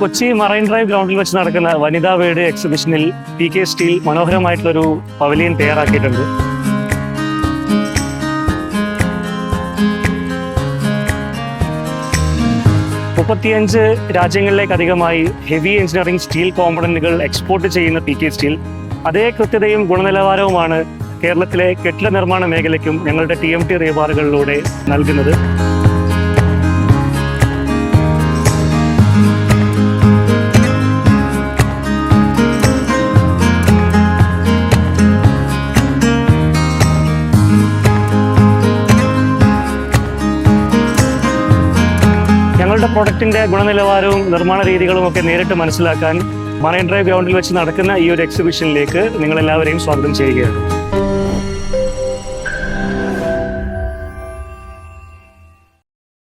Kochi marine drive ഗ്രൗണ്ടിൽ വെച്ച് നടക്കുന്ന വനിതാ വേഡ് എക്സിബിഷനിൽ PK സ്റ്റീൽ മനോഹരമായിട്ടുള്ളൊരു പവലിയൻ തയ്യാറാക്കിയിട്ടുണ്ട്. മുപ്പത്തിയഞ്ച് രാജ്യങ്ങളിലേക്കധികമായി ഹെവി എഞ്ചിനീയറിംഗ് സ്റ്റീൽ കോമ്പണന്റുകൾ എക്സ്പോർട്ട് ചെയ്യുന്ന PK സ്റ്റീൽ അതേ കൃത്യതയും ഗുണനിലവാരവുമാണ് കേരളത്തിലെ കെട്ടിട നിർമ്മാണ മേഖലയ്ക്കും ഞങ്ങളുടെ TMT റീബാറുകളിലൂടെ നൽകുന്നത്. ഞങ്ങളുടെ പ്രൊഡക്റ്റിൻ്റെ ഗുണനിലവാരവും നിർമ്മാണ രീതികളും ഒക്കെ നേരിട്ട് മനസ്സിലാക്കാൻ മറൈൻ ഡ്രൈവ് ഗ്രൗണ്ടിൽ വെച്ച് നടക്കുന്ന ഈ ഒരു എക്സിബിഷനിലേക്ക് നിങ്ങളെല്ലാവരെയും സ്വാഗതം ചെയ്യുകയാണ്.